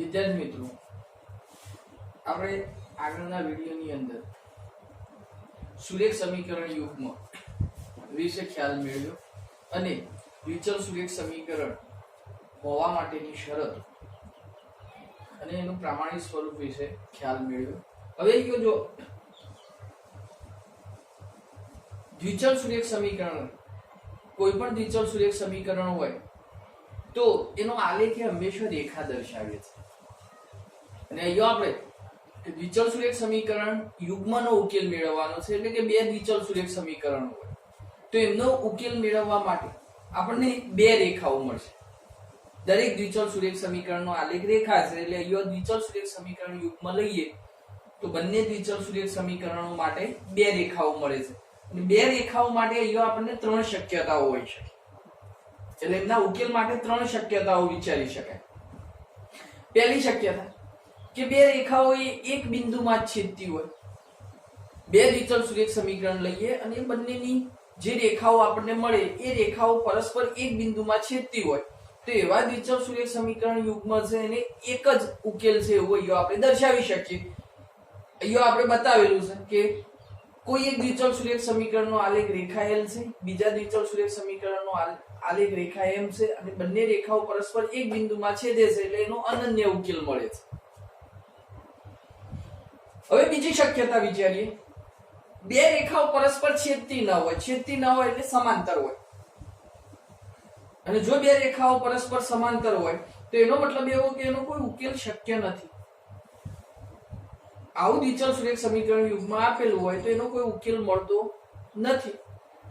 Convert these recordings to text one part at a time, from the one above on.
વિદ્યાર્થી મિત્રો, આપણે આગળના વિડીયોની અંદર સુરેખ સમીકરણ યુગ્મ વિશે ખ્યાલ મેળવ્યો અને વિચલ સુરેખ સમીકરણ હોવા માટેની શરત અને એનું પ્રામાણિક સ્વરૂપ વિશે ખ્યાલ મેળવ્યો. હવે જો દ્વિચલ સુરેખ સમીકરણ, કોઈ પણ દ્વિચલ સુરેખ સમીકરણ હોય તો એનો આલેખ હંમેશા રેખા દર્શાવે છે. અને અહીંયા આપણે દ્વિચલ સુરેખ સમીકરણ યુગ્મનો ઉકેલ મેળવવાનો છે, એટલે કે બે દ્વિચલ સુરેખ સમીકરણ હોય તો એમનો ઉકેલ મેળવવા માટે આપણને બે રેખાઓ મળશે. દરેક દ્વિચલ સુરેખ સમીકરણનો આલેખ રેખા છે, એટલે અહીંયા દ્વિચલ સુરેખ સમીકરણ યુગ્મ લઈએ તો બંને દ્વિચલ સુરેખ સમીકરણો માટે બે રેખાઓ મળે છે. અને બે રેખાઓ માટે અહીંયા આપણને ત્રણ શક્યતાઓ હોય છે, એટલે એમના ઉકેલ માટે ત્રણ શક્યતાઓ વિચારી શકાય. પહેલી શક્યતા કે બે રેખાઓ એક બિંદુમાં છેદતી હોય. બે દ્વિચલ સુરેખ સમીકરણ લઈએ અને બંનેની જે રેખાઓ આપણને મળે એ રેખાઓ પરસ્પર એક બિંદુમાં છેદતી હોય તો એવા દ્વિચલ સુરેખ સમીકરણ યુગ્મ છે એને એક જ ઉકેલ છે એવું અહીંયા આપણે દર્શાવી શકીએ. અહીંયા આપણે બતાવેલું છે કે કોઈ એક દ્વિચલ સુરેખ સમીકરણનો આલેખ રેખા L છે, બીજા દ્વિચલ સુરેખ સમીકરણનો આલેખ રેખા M છે અને બંને રેખાઓ પરસ્પર એક બિંદુમાં છેદે છે એટલે એનો અનન્ય ઉકેલ મળે છે. હવે બીજી શક્યતા વિચારીએ. બે રેખાઓ પરસ્પર છેદતી ન હોય એટલે સમાંતર હોય. અને જો બે રેખાઓ પરસ્પર સમાંતર હોય તો એનો મતલબ એવો કે એનો કોઈ ઉકેલ શક્ય નથી. આવું દ્વિચલ સુરેખ સમીકરણ યુગ્મ આપેલું હોય તો એનો કોઈ ઉકેલ મળતો નથી.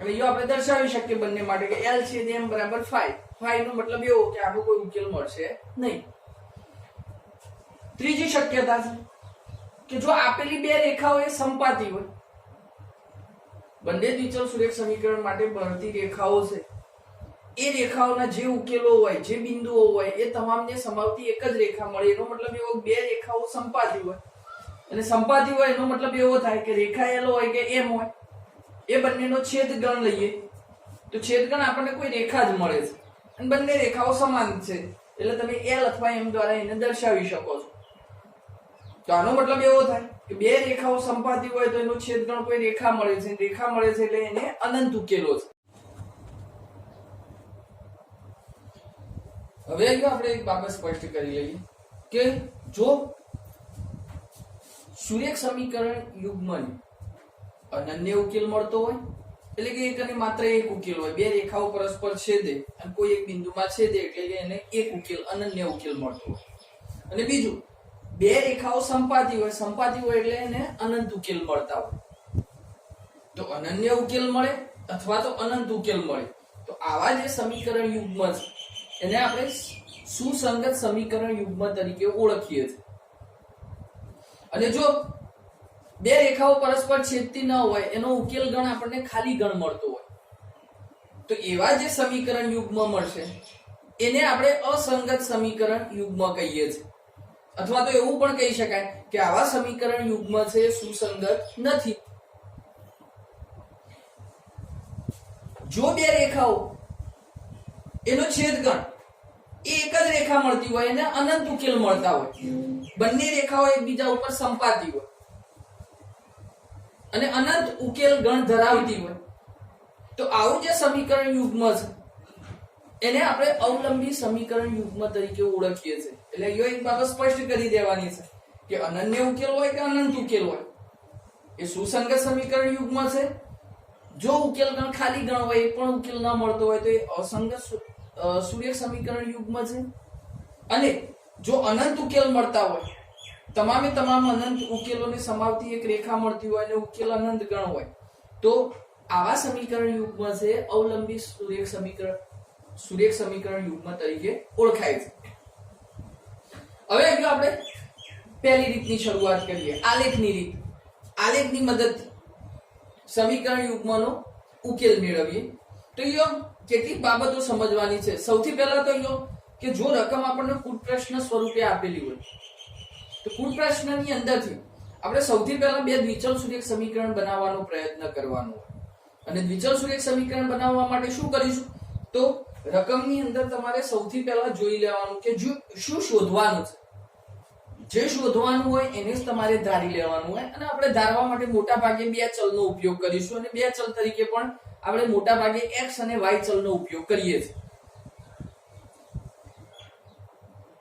અને એ આપણે દર્શાવી શકીએ બંને માટે કે L છેદ M બરાબર phi. phi નો મતલબ એવો કે આનો કોઈ ઉકેલ મળશે નહીં. ત્રીજી શક્યતા છે કે જો આપેલી બે રેખાઓ એ સંપાતી હોય, બંને દ્વિચલ સુરેખ સમીકરણ માટે બનતી રેખાઓ છે એ રેખાઓના જે ઉકેલો હોય, જે બિંદુઓ હોય એ તમામને સમાવતી એક જ રેખા મળે. એનો મતલબ એવો બે રેખાઓ સંપાતી હોય અને સંપાતી હોય એનો મતલબ એવો થાય કે રેખા L હોય કે M હોય એ બંનેનો છેદગણ લઈએ તો છેદગણ આપણને કોઈ રેખા જ મળે છે અને બંને રેખાઓ સમાન છે એટલે તમે L અથવા M દ્વારા એને દર્શાવી શકો છો. તો આનો મતલબ એવો થાય કે બે રેખાઓ સંપાતી હોય તો એનો છેદગણ કોઈ રેખા મળે છે, રેખા મળે છે એટલે એને અનંત ઉકેલો છે. હવે અહીંયા આપણે એક બાબત સ્પષ્ટ કરી લઈએ કે જો સુરેખ સમીકરણ યુગ્મનો અનન્ય ઉકેલ મળતો હોય એટલે કે એક અને માત્ર એક ઉકેલ હોય, બે રેખાઓ પરસ્પર છેદે અને કોઈ એક બિંદુમાં છેદે એટલે કે એને એક ઉકેલ, અનન્ય ઉકેલ મળતો હોય. અને બીજું, બે રેખાઓ સંપાતી હોય એટલે એને અનંત ઉકેલ મળતા હોય. તો અનન્ય ઉકેલ મળે અથવા તો અનંત ઉકેલ મળે તો આવા જે સમીકરણ યુગ્મ છે એને આપણે સુસંગત સમીકરણ યુગ્મ તરીકે ઓળખીએ છીએ. અને જો બે રેખાઓ પરસ્પર છેદતી ન હોય એનો ઉકેલ ગણ આપણને ખાલી ગણ મળતો હોય તો એવા જે સમીકરણ યુગ્મ મળશે એને આપણે અસંગત સમીકરણ યુગ્મ કહીએ છીએ. અથવા તો એવું પણ કહી શકાય કે આવા સમીકરણ યુગ્મ છે સુસંગત નથી. જો બે રેખાઓ એનો છેદગણ એ એક જ રેખા મળતી હોય એને અનંત ઉકેલ મળતા હોય, બંને રેખાઓ એકબીજા ઉપર સંપાતી હોય અને અનંત ઉકેલ ગણ ધરાવતી હોય તો આવું જે સમીકરણ યુગ્મ છે એને આપણે અવલંબી સમીકરણ યુગ્મ તરીકે ઓળખીએ છીએ. એટલે એ એક બાબત સ્પષ્ટ કરી દેવાની છે કે અનન્ય ઉકેલ હોય કે અનંત ઉકેલ હોય એ સુસંગત સમીકરણ યુગ્મ છે. જો ઉકેલ ગણ ખાલી ગણ હોય એ પણ ઉકેલ ન મળતો હોય તો એ અસંગત સુરેખ સમીકરણ યુગ્મ છે. અને જો અનંત ઉકેલ મળતા હોય, તમામે તમામ અનંત ઉકેલોને સમાવતી એક રેખા મળતી હોય અને ઉકેલ અનંત ગણ હોય તો આવા સમીકરણ યુગ્મ છે અવલંબી સુરેખ સમીકરણ યુગ્મ તરીકે ઓળખાય છે. હવે આપણે પહેલી રીતની શરૂઆત કરીએ, આલેખની રીત. આલેખની મદદથી સમીકરણ યુગ્મનો ઉકેલ મેળવીએ તો કેટલીક બાબતો સમજવાની છે. સૌથી પહેલા તો કે જો રકમ આપણને કુલ પ્રશ્ન સ્વરૂપે આપેલી હોય તો કુલ પ્રશ્નની અંદરથી આપણે સૌથી પહેલા બે દ્વિચલ સુરેખ સમીકરણ બનાવવાનો પ્રયત્ન કરવાનો હોય. અને દ્વિચલ સુરેખ સમીકરણ બનાવવા માટે શું કરીશું તો રકમની અંદર તમારે સૌથી પહેલા જોઈ લેવાનું કે શું શોધવાનું છે. જે શોધવાનું હોય એને જ તમારે ધારી લેવાનું હોય અને આપણે ધારવા માટે મોટા ભાગે બે ચલનો ઉપયોગ કરીશું અને બે ચલ તરીકે પણ આપણે મોટા ભાગે x અને y ચલનો ઉપયોગ કરીએ છીએ.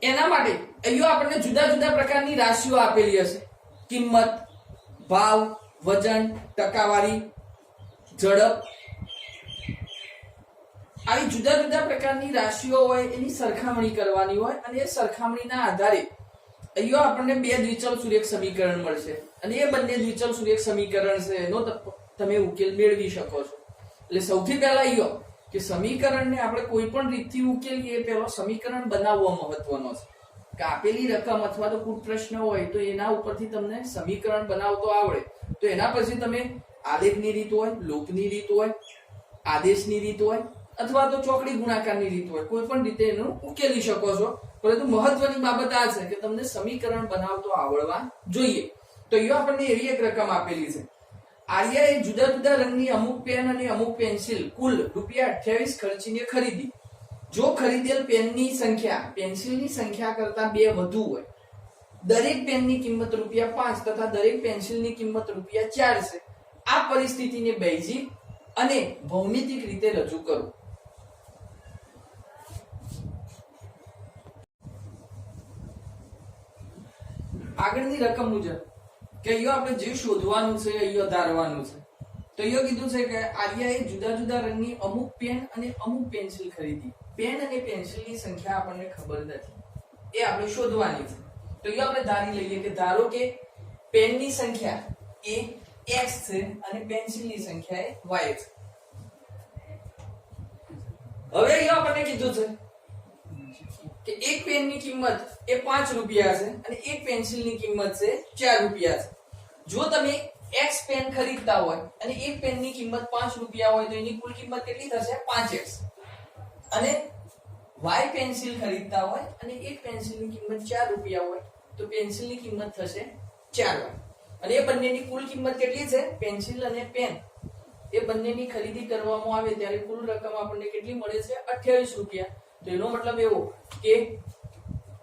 એના માટે અહીંયા આપણને જુદા જુદા પ્રકારની રાશિઓ આપેલી હશે. કિંમત, ભાવ, વજન, ટકાવારી, ઝડપ, આવી જુદા જુદા પ્રકારની રાશિઓ હોય એની સરખામણી કરવાની હોય અને એ સરખામણીના આધારે અહીંયા આપણને બે દ્વિચલ સુરેખ સમીકરણ મળશે અને એ બંને દ્વિચલ સુરેખ સમીકરણ છે એનો તમે ઉકેલ મેળવી શકો છો. એટલે સૌથી પહેલા અહીંયા કે સમીકરણને આપણે કોઈ પણ રીતથી ઉકેલીએ એ પહેલો સમીકરણ બનાવવો મહત્વનો છે. કે આપેલી રકમ અથવા તો કુટ પ્રશ્ન હોય તો એના ઉપરથી તમને સમીકરણ બનાવતો આવડે તો એના પછી તમે આલેખની રીત હોય, લોપની રીત હોય, આદેશની રીત હોય અથવા તો ચોકડી ગુણાકારની રીત હોય કોઈ પણ રીતે એનું ઉકેલી શકો છો. પરંતુ મહત્વની બાબત આ છે કે તમને સમીકરણ બનાવતો આવડવા જોઈએ. તો અહીંયા આપણને એવી એક રકમ આપેલી છે. આર્યાએ જુદા જુદા રંગની અમુક પેન અને અમુક પેન્સિલ કુલ ₹28 ખર્ચીને ખરીદી. જો ખરીદેલ પેનની સંખ્યા પેન્સિલની સંખ્યા કરતા 2 વધુ હોય, દરેક પેનની કિંમત ₹5 તથા દરેક પેન્સિલની કિંમત ₹4 છે. આ પરિસ્થિતિને બેઝિક અને ભૌમિતિક રીતે રજૂ કરો. આગળની રકમ મુજબ કે અહીંયા આપણે જે શોધવાનું છે અહીંયા ધારવાનું છે. તો અહીંયા કીધું છે કે આર્યાએ જુદા જુદા રંગની અમુક પેન અને અમુક પેન્સિલ ખરીદી. પેન અને પેન્સિલની સંખ્યા આપણને ખબર નથી, એ આપણે શોધવાની છે. તો અહીંયા આપણે ધારી લઈએ કે ધારો કે પેનની સંખ્યા એ x છે અને પેન્સિલની સંખ્યા એ y છે. હવે અહીંયા આપણને કીધું છે કે એક પેનની કિંમત એ ₹5 છે અને એક પેન્સિલની કિંમત છે ₹4 છે. જો તમે x પેન ખરીદતા હોય અને એક પેનની કિંમત ₹5 હોય તો એની કુલ કિંમત કેટલી થશે? 5x. અને y પેન્સિલ ખરીદતા હોય અને એક પેન્સિલની કિંમત ₹4 હોય તો પેન્સિલની કિંમત થશે 4y. અને એ બંનેની કુલ કિંમત કેટલી છે? પેન્સિલ અને પેન એ બંનેની ખરીદી કરવામાં આવે ત્યારે કુલ રકમ આપણને કેટલી મળે છે? ₹28. તો એનો મતલબ એવો કે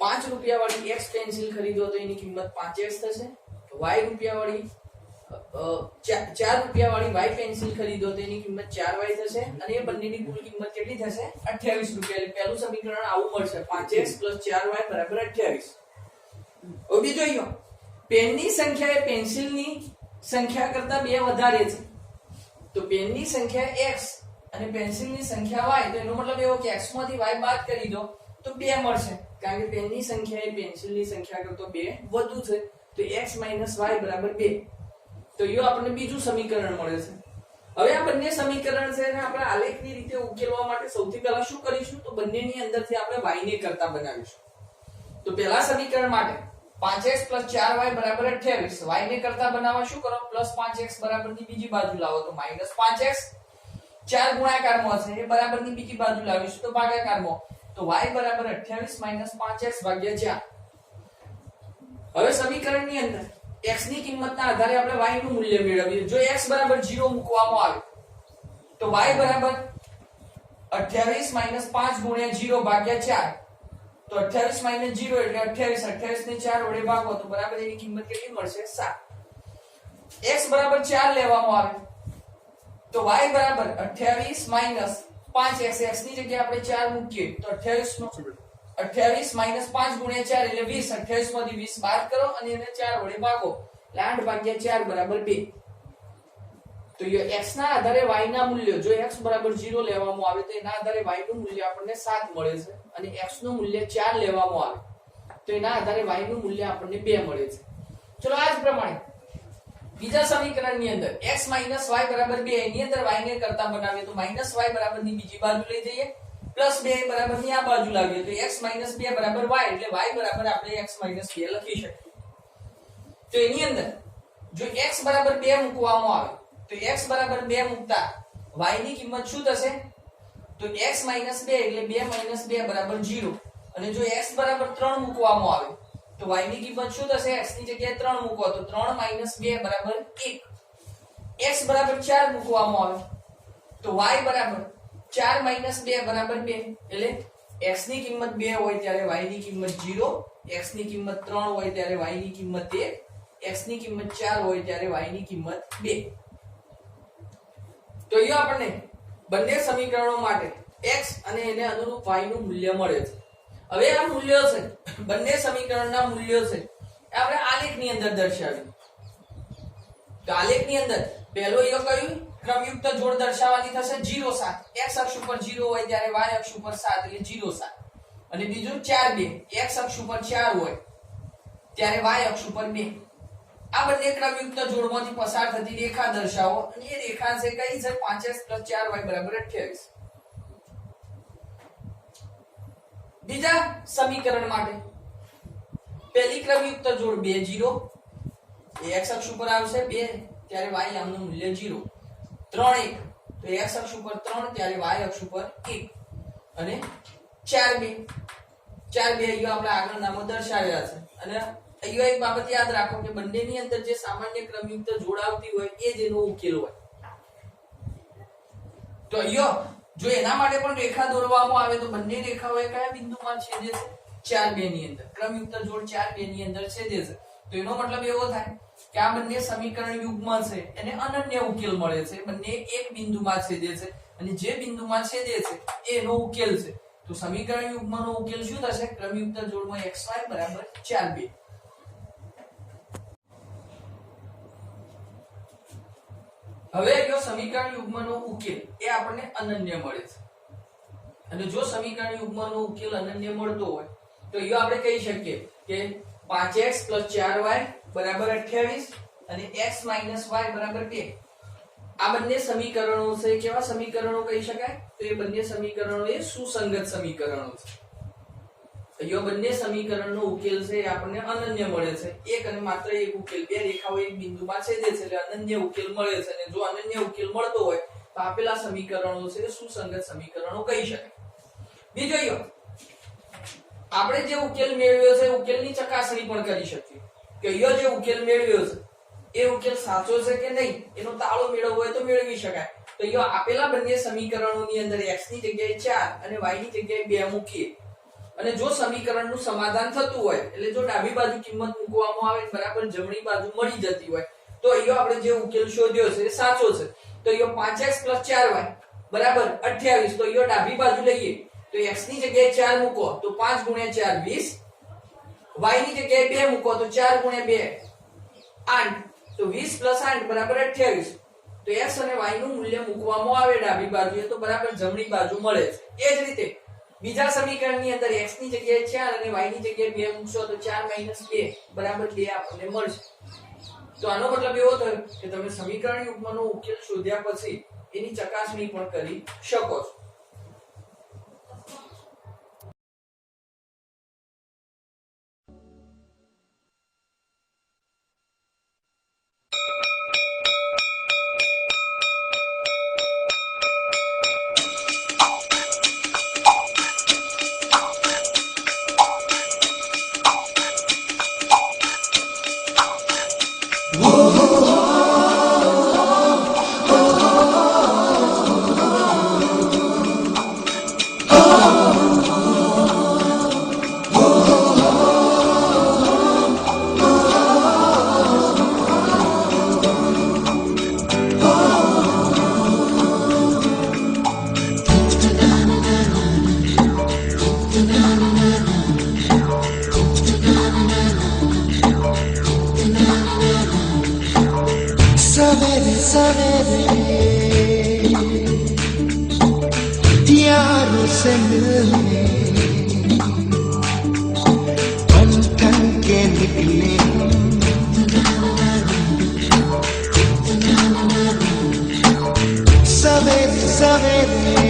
₹5 વાળી x પેન્સિલ ખરીદો તો એની કિંમત 5x થશે. y વાળી ₹4 વાળી y પેન્સિલ ખરીદો તો એની કિંમત 4y થશે અને એ બંનેની કુલ કિંમત કેટલી થશે? ₹28. એટલે પહેલું સમીકરણ આવું મળશે 5x + 4y = 28. હવે બીજો અહીંયા પેનની સંખ્યા એ પેન્સિલની સંખ્યા કરતા 2 વધારે છે. તો પેનની સંખ્યા x અને પેન્સિલની સંખ્યા y તો એનો મતલબ એવો કે x માંથી y બાદ કરી દો તો 2 મળશે કારણ કે પેનની સંખ્યા એ પેન્સિલની સંખ્યા કરતા 2 વધુ છે. તો x - y = 2. તો યો આપણને બીજું સમીકરણ મળે છે. હવે આ બંને સમીકરણ છે અને આપણે આલેખની રીતે ઉકેલવા માટે સૌથી પહેલા શું કરીશું? તો બંનેની અંદરથી આપણે y ને કરતા બનાવીશું. તો પહેલા સમીકરણ માટે 5x + 4y = 28. y ને કરતા બનાવવા શું કરો? +5x બરાબરની બીજી બાજુ લાવો તો -5x. 4 ગુણાકારમાં છે એ બરાબરની બીજી બાજુ લાવીશું તો ભાગાકારમાં. તો y = 28 - 5x / 4. હવે સમીકરણની અંદર x ની કિંમતના આધારે આપણે y નું મૂલ્ય મેળવીએ. જો x = 0 મૂકવામાં આવે તો y = 28 - 5 × 0 / 4. તો 28 - 0 એટલે 28. 28 ને 4 વડે ભાગો તો બરાબર એની કિંમત કેટલી મળશે? 7. x = 4 લેવામાં આવે તો y = 28 - 5x. x ની જગ્યાએ આપણે 4 મૂકીએ તો 28 - 5 × 4 એટલે 20. 28 માંથી 20 બાદ કરો અને એને 4 વડે ભાગો એટલે 8 / 4 = 2. તો x ના આધારે y ના મૂલ્ય જો x = 0 લેવામાં આવે તો એના આધારે y નું મૂલ્ય આપણને 7 મળે છે અને x નું મૂલ્ય 4 લેવામાં આવે તો એના આધારે y નું મૂલ્ય આપણને 2 મળે છે. ચલો આ જ પ્રમાણે બીજા સમીકરણની અંદર x - y = 2 એની અંદર y ને કરતા બનાવીએ તો -y બરાબરની બીજી બાજુ લઈ જઈએ +2 બરાબરની આ બાજુ લાવીએ તો x - 2 = y એટલે y બરાબર આપણે x - 2 લખી શકીએ. તો એની અંદર જો x = 2 મૂકવામાં આવે તો x = 2 મૂકતા y ની કિંમત શું થશે? તો x - 2 એટલે 2 - 2 = 0. અને જો x = 3 મૂકવામાં આવે તો y ની કિંમત શું થશે? x ની જગ્યાએ 3 મૂકો તો 3 - 2 = 1. x = 4 મૂકવામાં આવે તો y = 4 - 2 = 2. એટલે x ની કિંમત 2 હોય ત્યારે y ની કિંમત 0 x ની કિંમત 3 હોય ત્યારે y ની કિંમત 1, x ની કિંમત 4 હોય ત્યારે y ની કિંમત 2. તો અહીંયા આપણને બંને સમીકરણો માટે x અને એને અનુરૂપ y નું મૂલ્ય મળે છે. હવે આ મૂલ્યો છે બંને સમીકરણના મૂલ્યો છે આપણે આલેખની અંદર દર્શાવ્યું. તો આલેખની અંદર પહેલો યો કયું ક્રમયુક્ત જોડ દર્શાવવાની થશે 0 7, x અક્ષ ઉપર 0 હોય ત્યારે y અક્ષ ઉપર 7 એટલે 0 7. અને બીજું 4 2, x અક્ષ ઉપર 4 હોય ત્યારે y અક્ષ ઉપર 2. આ બંને ક્રમયુક્ત જોડમાંથી પસાર થતી રેખા દર્શાવો અને એ રેખા છે કઈ છે 5x + 4y = 28. બીજા સમીકરણ માટે પહેલી ક્રમયુક્ત જોડ 2 0, એ x અક્ષ ઉપર આવશે 2 ત્યારે y આમનું મૂલ્ય 0. 3 1 તો x અક્ષ ઉપર 3 ત્યારે y અક્ષ ઉપર 1. અને 4 2 અહીંયા આપણે આગળનામાં દર્શાવ્યા છે. અને અહીંયા એક બાબત યાદ રાખો કે બંનેની અંદર જે સામાન્ય ક્રમયુક્ત જોડ આવતી હોય એ જ એનો ઉકેલ હોય. તો અહીંયા જો એના માટે પણ રેખા દોરવામાં આવે તો બંને રેખાઓ કયા બિંદુમાં છેદે છે 4 2 ની અંદર. ક્રમયુક્ત જોડ 4 2 ની અંદર છેદે છે. તો એનો મતલબ એવો થાય કે આ બંને સમીકરણ યુગ્મ છે એને અનન્ય ઉકેલ મળે છે. બંને એક બિંદુમાં છેદે છે અને જે બિંદુમાં છેદે છે એ એનો ઉકેલ છે. તો સમીકરણ યુગ્મનો ઉકેલ શું થશે? ક્રમયુક્ત જોડમાં xy = 4 2. હવે જો સમીકરણ યુગ્મનો ઉકેલ એ આપણને અનન્ય મળે છે. અને જો સમીકરણ યુગ્મનો ઉકેલ અનન્ય મળતો હોય તો એ આપણે કહી શકીએ કે 5x + 4y = 28 અને x - y = 2. આ બંને સમીકરણો છે કેવા સમીકરણો કહી શકાય? તો એ બંને સમીકરણો એ સુસંગત સમીકરણો છે. અહીંયા બંને સમીકરણનો ઉકેલ છે એ આપણને અનન્ય મળે છે. એક અને માત્ર એક ઉકેલ, બે રેખાઓ એક બિંદુમાં છેદે છે એટલે અનન્ય ઉકેલ મળે છે. અને જો અનન્ય ઉકેલ મળતો હોય તો આપેલા સમીકરણો છે એ સુસંગત સમીકરણો કહી શકાય. બીજો આપણે જે ઉકેલ મેળવ્યો છે ઉકેલની ચકાસણી પણ કરી શકીએ કે અહીંયા જે ઉકેલ મેળવ્યો છે એ ઉકેલ સાચો છે કે નહીં એનો તાળો મેળવવો હોય તો મેળવી શકાય. તો અહીંયા આપેલા બંને સમીકરણોની અંદર x ની જગ્યાએ 4 અને y ની જગ્યાએ 2 મૂકીએ અને જો સમીકરણનું સમાધાન થતું હોય એટલે જો ડાબી બાજુ કિંમત મૂકવામાં આવે બરાબર જમણી બાજુ મળી જતી હોય તો અહીંયા આપણે જે ઉકેલ શોધ્યો છે એ સાચો છે. તો અહીંયા 5x + 4y = 28. તો અહીંયા ડાબી બાજુ લઈએ તો x ની જગ્યાએ 4 મૂકો તો 5 × 4 20, y ની જગ્યાએ 2 મૂકો તો 4 × 2 8, તો 20 + 8 = 28. તો x અને y નું મૂલ્ય મૂકવામાં આવે ડાબી બાજુએ તો બરાબર જમણી બાજુ મળે છે. એ જ રીતે બીજા સમીકરણની અંદર x ની જગ્યાએ 4 અને y ની જગ્યાએ 2 મૂકશો તો 4 - 2 = 2 આપણને મળશે. તો આનો મતલબ એવો થયો કે તમે સમીકરણ યુગ્મનો ઉકેલ શોધ્યા પછી એની ચકાસણી પણ કરી શકો છો. यारों से मिलने बन ठन के निकले सवेरे सवेरे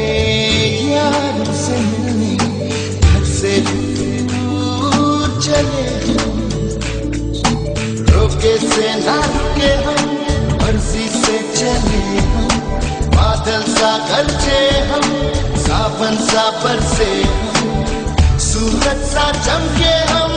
यारों से मिलने घर से दूर चले रोके से ना रुके हम मर्जी से चले हम बादल सा गरजे हम सावन सा बरसे सूरज सा चमके हम